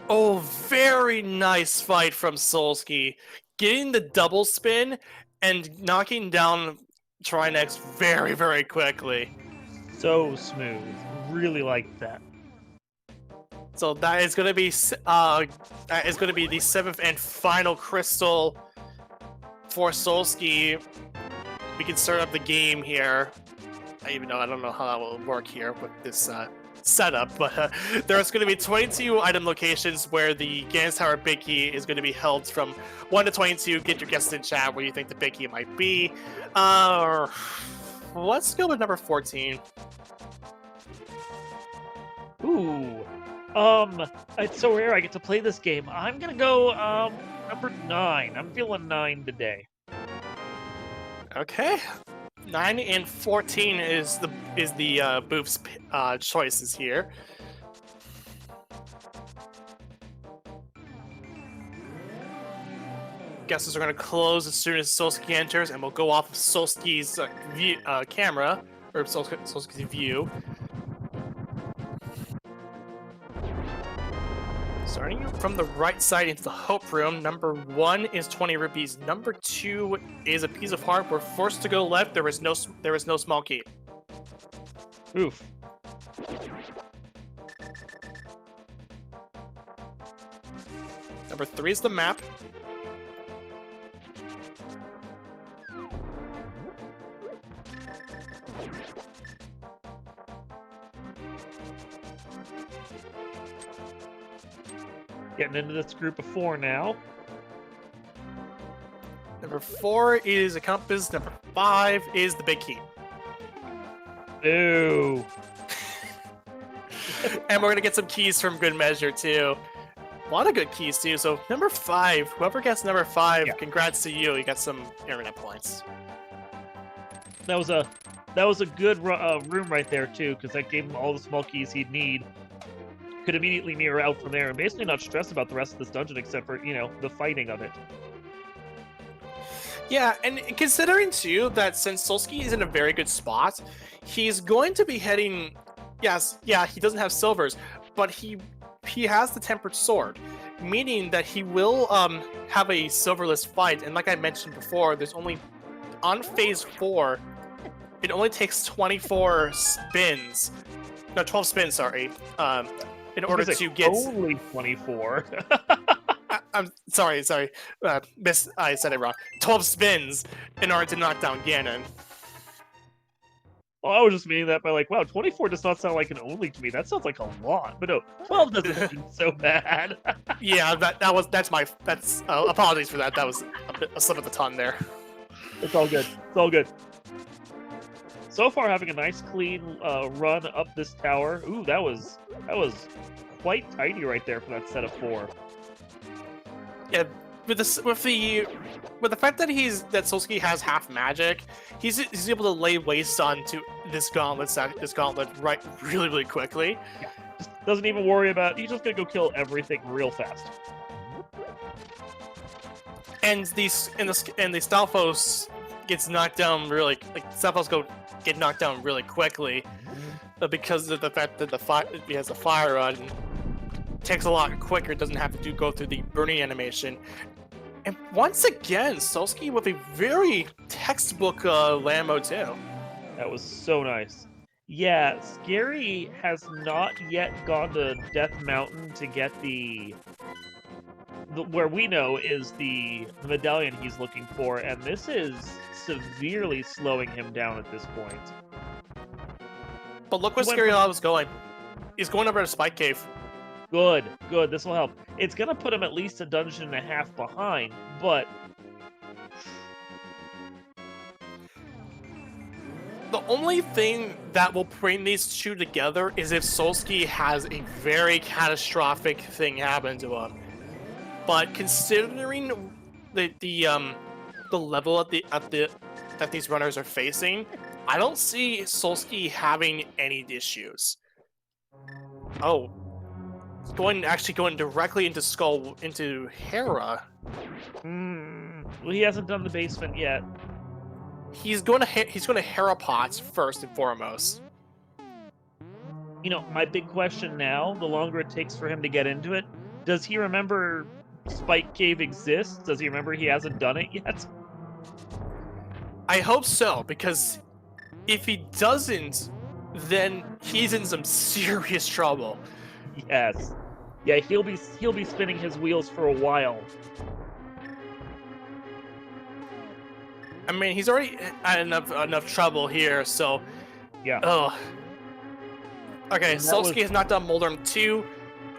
Oh, very nice fight from Solski. Getting the double spin and knocking down Trinex very, very quickly. So smooth. Really like that. So that is going to be the 7th and final crystal for Solski. We can start up the game here. I don't know how that will work here with this setup, but there's going to be 22 item locations where the Gans Tower Big Key is going to be held from 1 to 22. Get your guesses in chat where you think the Big Key might be. Let's go with number 14. Ooh. It's so rare I get to play this game. I'm gonna go, number 9. I'm feeling 9 today. Okay. 9 and 14 is the Boof's choices here. Guesses are going to close as soon as Solski enters, and we'll go off of Solski's camera, or Solski's view. Starting from the right side into the Hope Room, number 1 is 20 rupees. Number 2 is a piece of heart. We're forced to go left. There is no small key. Oof. Number 3 is the map. Getting into this group of 4 now. Number 4 is a compass. Number 5 is the big key. Ooh. And we're gonna get some keys from Good Measure too. A lot of good keys too. So number 5, whoever gets number 5, congrats to you. You got some internet points. That was a good room right there too, because that gave him all the small keys he'd need. Could immediately mirror out from there and basically not stress about the rest of this dungeon except for, the fighting of it. Yeah, and considering too that since Solski is in a very good spot, he's going to be heading. Yes, yeah, he doesn't have silvers, but he has the tempered sword, meaning that he will have a silverless fight. And like I mentioned before, there's only on phase 4, it only takes 24 spins. No, 12 spins. Sorry. In order to get only 24. I'm sorry. I said it wrong. 12 spins in order to knock down Ganon. Well, I was just meaning that by wow, 24 does not sound like an only to me. That sounds like a lot. But no, 12 doesn't seem so bad. Yeah, that's apologies for that. That was a slip of the tongue there. It's all good. It's all good. So far, having a nice clean run up this tower. Ooh, that was quite tidy right there for that set of 4. Yeah, with the fact that Solski has half magic, he's able to lay waste onto this gauntlet right really, really quickly. Yeah. Just doesn't even worry about. He's just gonna go kill everything real fast. And the Stalfos gets knocked down really, Stalfos get knocked down really quickly because of the fact that he has a fire rod. Takes a lot quicker, doesn't have to go through the burning animation. And once again, Solski with a very textbook land mode too. That was so nice. Yeah, Scary has not yet gone to Death Mountain to get the where we know is the medallion he's looking for, and this is severely slowing him down at this point. But look where Scaryolive was going. He's going over to Spike Cave. Good. This will help. It's gonna put him at least a dungeon and a half behind, but the only thing that will bring these two together is if Solski has a very catastrophic thing happen to him. But considering the level that these runners are facing, I don't see Solski having any issues. Oh. Going directly into Hera. Well, he hasn't done the basement yet. He's going to Hera Pots first and foremost. My big question now, the longer it takes for him to get into it, Does he remember Spike Cave exists? Does he remember he hasn't done it yet? I hope so, because if he doesn't, then he's in some serious trouble. Yes. Yeah, he'll be spinning his wheels for a while. I mean, he's already had enough trouble here, so Yeah. oh. Okay, And that solski was- has not done Moldrum 2,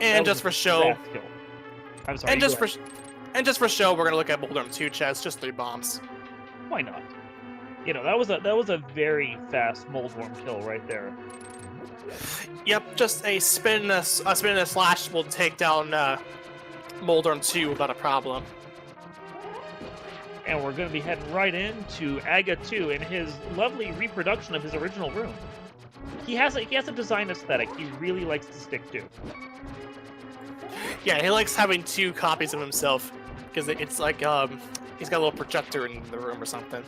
and That just was for show, fast kill. I'm sorry. and go just ahead. for show, we're gonna look at Moldrum 2 chest, just 3 bombs. Why not? You know, that was a very fast Moldworm kill right there. Yep, just a spin and a slash will take down Moldrum 2 without a problem. And we're going to be heading right into Aga 2 in his lovely reproduction of his original room. He has a design aesthetic he really likes to stick to. Yeah, he likes having 2 copies of himself because it's like he's got a little projector in the room or something.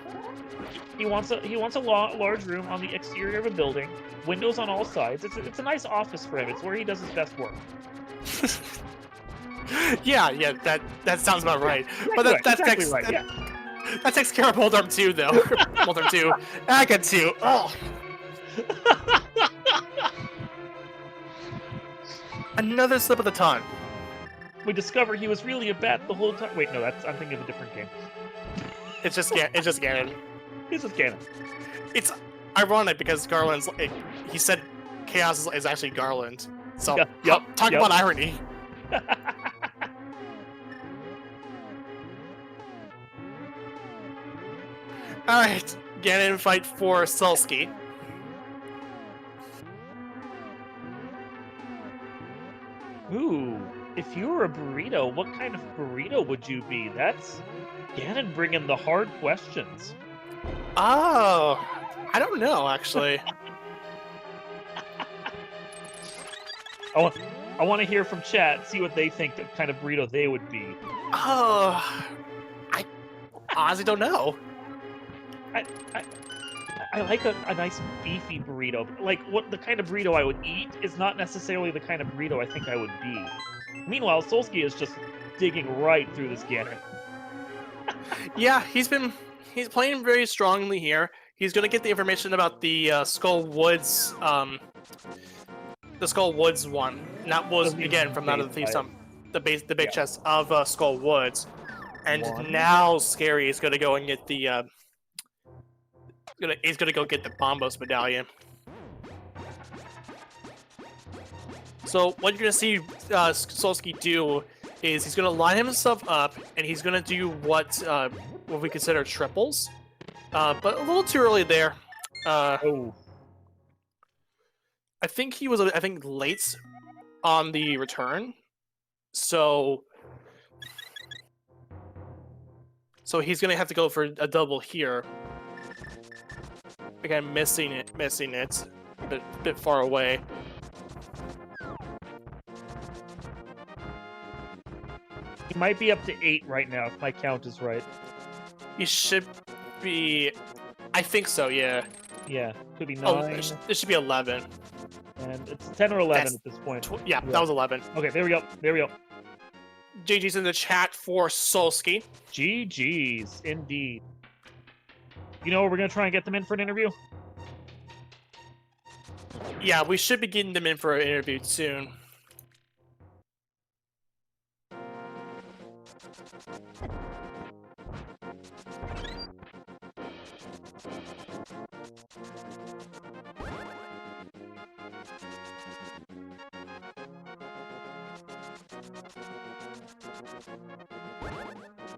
He wants a large room on the exterior of a building, windows on all sides. It's a nice office for him. It's where he does his best work. yeah, that sounds about right. But that takes care of Moldrum 2 though. Moldrum 2, Aga 2. Oh. Another slip of the tongue. We discover he was really a bat the whole time. Wait, no, I'm thinking of a different game. It's just Ganon. This is Ganon. It's ironic because Garland's. He said Chaos is actually Garland. So talk about irony. All right, Ganon fight for Solski. Ooh, if you were a burrito, what kind of burrito would you be? That's Ganon bringing the hard questions. Oh, I don't know actually. I want to hear from chat, see what they think that kind of burrito they would be. Oh, I honestly don't know. I like a nice beefy burrito. Like, what the kind of burrito I would eat is not necessarily the kind of burrito I think I would be. Meanwhile, Solski is just digging right through this Ganon. Yeah, he's playing very strongly here. He's gonna get the information about the Skull Woods, the Skull Woods one. And that was again from Night of the Thieves, the big chest of Skull Woods. And now Scary is gonna go and get the he's gonna go get the Bombos medallion. So what you're gonna see Solski do is he's gonna line himself up and he's gonna do what we consider triples, but a little too early there. Oh, I think he was late on the return, so he's gonna have to go for a double here. Again, missing it, a bit far away. he might be up to 8 right now, if my count is right. He should be. I think so. Yeah. Yeah, could be 9. Oh, it should be 11. And it's 10 or 11 at this point. Yeah, that was 11. Okay, there we go. There we go. JG's in the chat for Solski. GG's, indeed. You know, we're going to try and get them in for an interview? Yeah, we should be getting them in for an interview soon.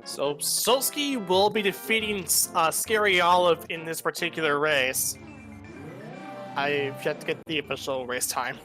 So Solski will be defeating Scaryolive in this particular race. I've yet to get the official race time.